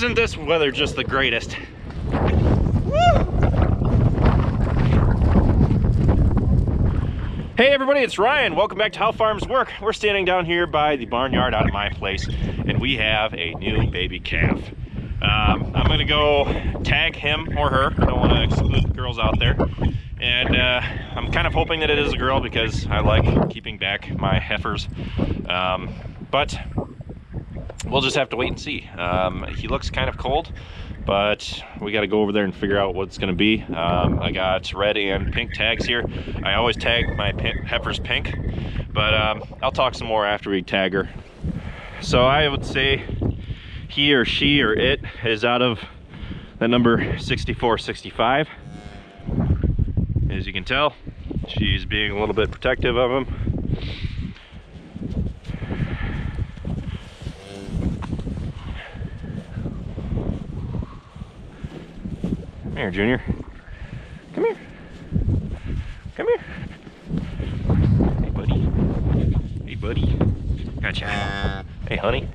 Isn't this weather just the greatest? Hey everybody, it's Ryan. Welcome back to How Farms Work. We're standing down here by the barnyard out at my place, and we have a new baby calf. I'm gonna go tag him or her. I don't want to exclude the girls out there. And I'm kind of hoping that it is a girl because I like keeping back my heifers. But we'll just have to wait and see. He looks kind of cold, but we got to go over there and figure out what it's going to be. I got red and pink tags here. I always tag my heifers pink, but I'll talk some more after we tag her. So I would say he or she or it is out of the number 6465. As you can tell, she's being a little bit protective of him. Come here, Junior. Come here. Come here. Hey, buddy. Hey, buddy. Gotcha. Hey, honey.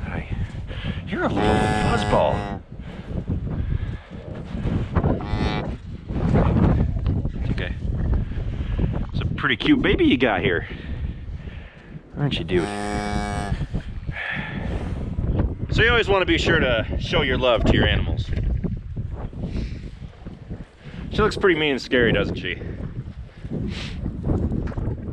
Hi. You're a little fuzzball. It's okay. It's a pretty cute baby you got here. Aren't you, dude? So you always want to be sure to show your love to your animals. She looks pretty mean and scary, doesn't she?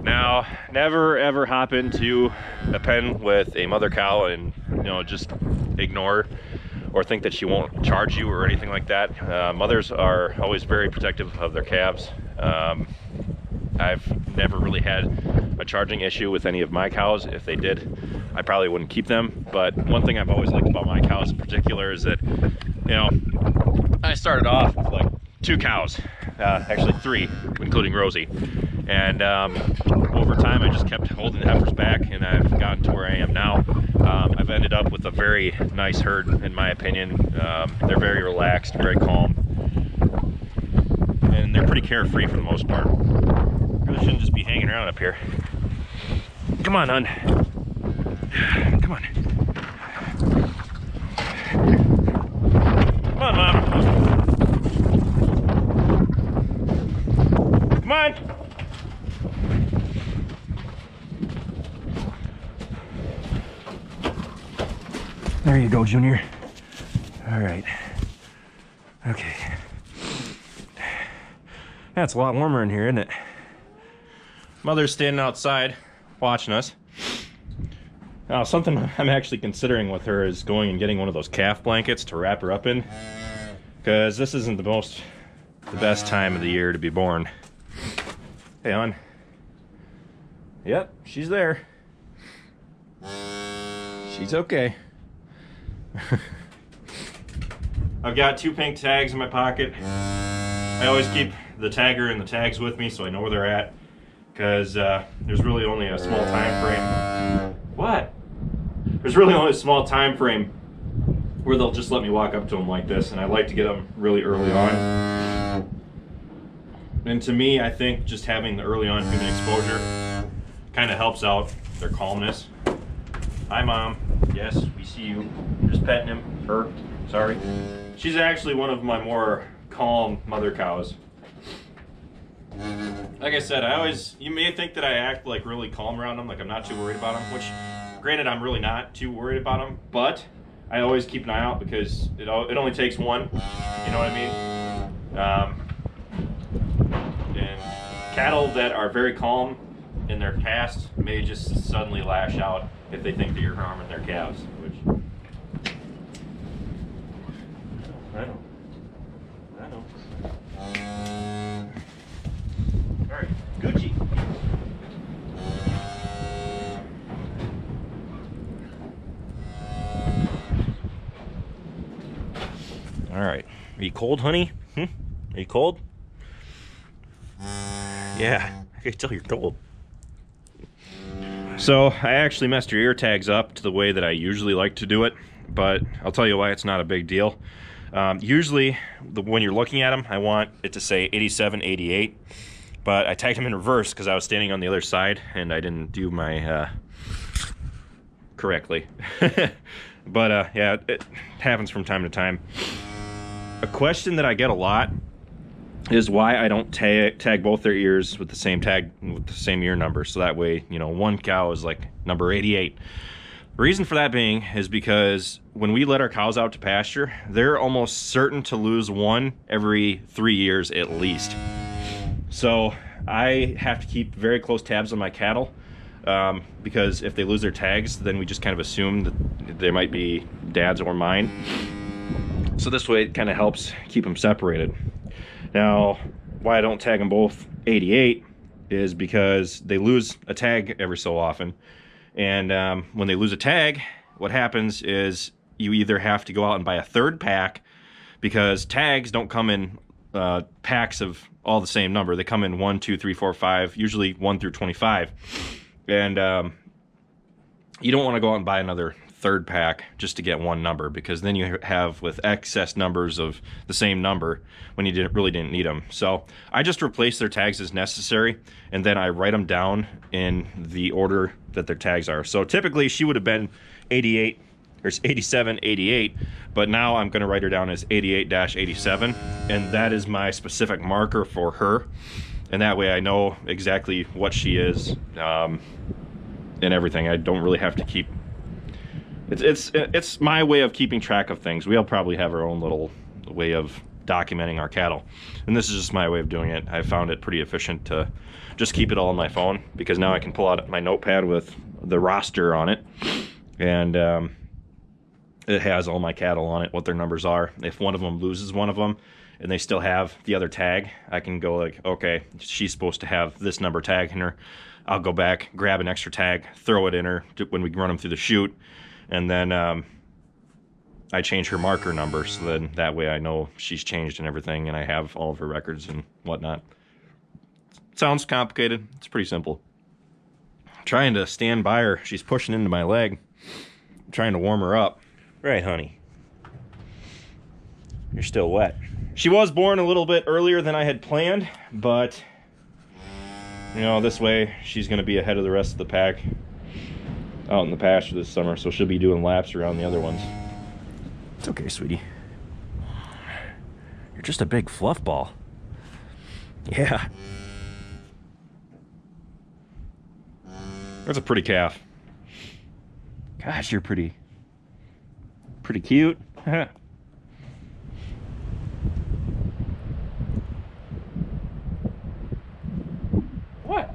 Now, never ever hop into a pen with a mother cow and, you know, just ignore her or think that she won't charge you or anything like that. Mothers are always very protective of their calves. I've never really had a charging issue with any of my cows. If they did, I probably wouldn't keep them. But one thing I've always liked about my cows in particular is that, you know, I started off with like 2 cows, actually 3, including Rosie. And over time, I just kept holding the heifers back, and I've gotten to where I am now. I've ended up with a very nice herd, in my opinion. They're very relaxed, very calm, and they're pretty carefree for the most part. Really shouldn't just be hanging around up here. Come on, hon. Come on. Come on, Mom. Come on. There you go, Junior. All right. Okay. That's a lot warmer in here, isn't it? Mother's standing outside watching us. Now, something I'm actually considering with her is going and getting one of those calf blankets to wrap her up in, because this isn't the best time of the year to be born. Hey, hon. Yep, she's there. She's okay. I've got 2 pink tags in my pocket. I always keep the tagger and the tags with me so I know where they're at, because there's really only a small time frame. What? There's really only a small time frame where they'll just let me walk up to them like this, and I like to get them really early on. And to me, I think just having the early on human exposure kind of helps out their calmness. Hi, Mom. Yes, we see you. Just petting him. Her. Sorry. She's actually one of my more calm mother cows. Like I said, you may think that I act like really calm around them, like I'm not too worried about them, which granted I'm really not too worried about them, but I always keep an eye out because it only takes one, you know what I mean? And cattle that are very calm in their past may just suddenly lash out if they think that you're harming their calves, which I know. All right, Gucci. All right, are you cold, honey? Are you cold? Yeah, I can tell you're cold. So I actually messed your ear tags up to the way that I usually like to do it, but I'll tell you why it's not a big deal. Usually when you're looking at them, I want it to say 87, 88, but I tagged them in reverse because I was standing on the other side and I didn't do my correctly. But yeah, it happens from time to time. A question that I get a lot is why I don't tag both their ears with the same tag, with the same ear number. So that way, you know, one cow is like number 88. The reason for that being is because when we let our cows out to pasture, they're almost certain to lose one every 3 years at least. So I have to keep very close tabs on my cattle, because if they lose their tags, then we just kind of assume that they might be dad's or mine. So this way it kind of helps keep them separated. Now, why I don't tag them both 88 is because they lose a tag every so often. And when they lose a tag, what happens is you either have to go out and buy a third pack, because tags don't come in packs of all the same number. They come in 1, 2, 3, 4, 5, usually 1 through 25. And you don't want to go out and buy another third pack just to get one number, because then you have with excess numbers of the same number when you really didn't need them. So I just replace their tags as necessary, and then I write them down in the order that their tags are. So typically she would have been 88 or 87, 88, but now I'm going to write her down as 88-87, and that is my specific marker for her, and that way I know exactly what she is, and everything. I don't really have to keep. It's my way of keeping track of things. We'll probably have our own little way of documenting our cattle, and this is just my way of doing it. I found it pretty efficient to just keep it all on my phone, because now I can pull out my notepad with the roster on it, and it has all my cattle on it, what their numbers are. If one of them loses one of them and they still have the other tag, I can go like, okay, she's supposed to have this number tag in her. I'll go back, grab an extra tag, throw it in her when we run them through the chute, and then I change her marker number, so then that way I know she's changed and everything, and I have all of her records and whatnot. Sounds complicated. It's pretty simple. I'm trying to stand by her. She's pushing into my leg. I'm trying to warm her up. Right, honey? You're still wet. She was born a little bit earlier than I had planned, but you know, this way she's going to be ahead of the rest of the pack out in the pasture this summer, so she'll be doing laps around the other ones. It's okay, sweetie. You're just a big fluff ball. Yeah. That's a pretty calf. Gosh, you're pretty cute. What?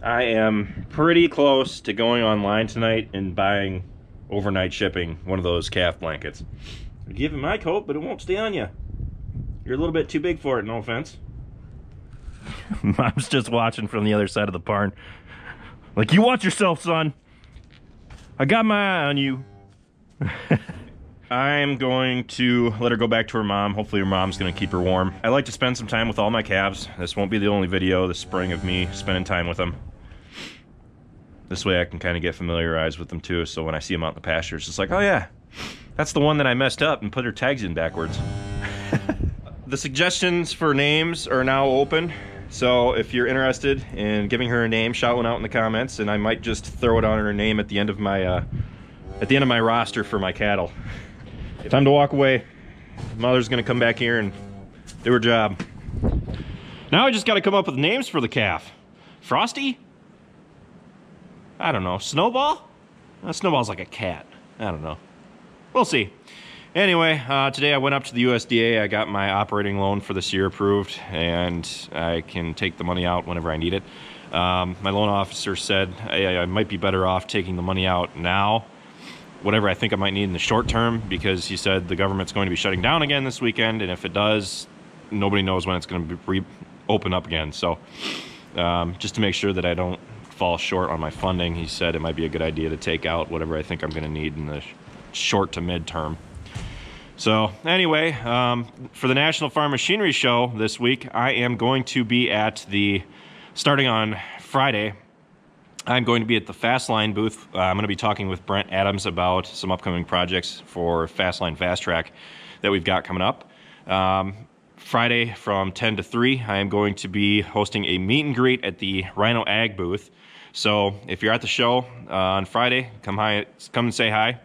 I am pretty close to going online tonight and buying overnight shipping one of those calf blankets. I'd give you my coat, but it won't stay on you. You're a little bit too big for it, no offense. Mom's just watching from the other side of the barn. Like, you watch yourself, son. I got my eye on you. I'm going to let her go back to her mom. Hopefully her mom's going to keep her warm. I like to spend some time with all my calves. This won't be the only video this spring of me spending time with them. This way I can kind of get familiarized with them too, so when I see them out in the pasture, it's just like, oh yeah, that's the one that I messed up and put her tags in backwards. The suggestions for names are now open. So if you're interested in giving her a name, shout one out in the comments, and I might just throw it on her name at the end of my roster for my cattle. Time to walk away. Mother's gonna come back here and do her job. Now I just gotta come up with names for the calf. Frostie? I don't know. Snowball? Snowball's like a cat. I don't know. We'll see. Anyway, today I went up to the USDA. I got my operating loan for this year approved, and I can take the money out whenever I need it. My loan officer said I might be better off taking the money out now, whatever I think I might need in the short term, because he said the government's going to be shutting down again this weekend, and if it does, nobody knows when it's going to open up again. So just to make sure that I don't fall short on my funding, he said it might be a good idea to take out whatever I think I'm going to need in the short to mid-term. So anyway, for the National Farm Machinery Show this week, I am going to be at starting on Friday, I'm going to be at the Fastline booth. I'm going to be talking with Brent Adams about some upcoming projects for Fastline Fast Track that we've got coming up. Friday from 10 to 3, I am going to be hosting a meet and greet at the RhinoAg Booth. So if you're at the show on Friday, come and say hi.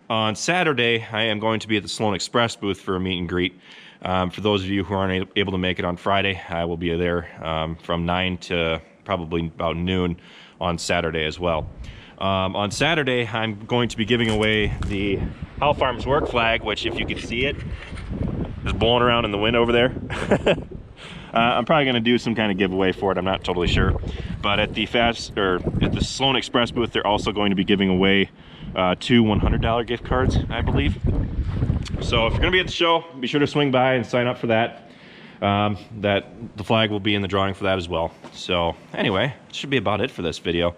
On Saturday, I am going to be at the Sloan Express booth for a meet and greet. For those of you who aren't able to make it on Friday, I will be there from 9 to probably about noon on Saturday as well. On Saturday, I'm going to be giving away the How Farms Work flag, which, if you can see it, is blowing around in the wind over there. I'm probably going to do some kind of giveaway for it. I'm not totally sure. But at the Sloan Express booth, they're also going to be giving away 2 $100 gift cards, I believe. So if you're going to be at the show, be sure to swing by and sign up for that. The flag will be in the drawing for that as well. So anyway, it should be about it for this video.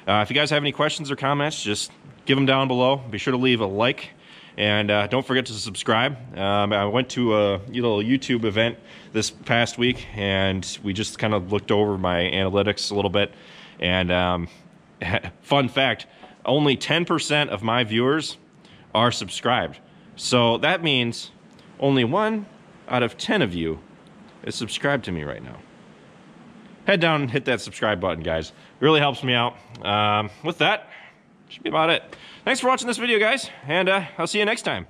If you guys have any questions or comments, just give them down below. Be sure to leave a like. And don't forget to subscribe. I went to a little YouTube event this past week, and we just kind of looked over my analytics a little bit. And fun fact, only 10% of my viewers are subscribed. So that means only 1 out of 10 of you is subscribed to me right now. Head down and hit that subscribe button, guys. It really helps me out. With that, should be about it. Thanks for watching this video, guys, and I'll see you next time.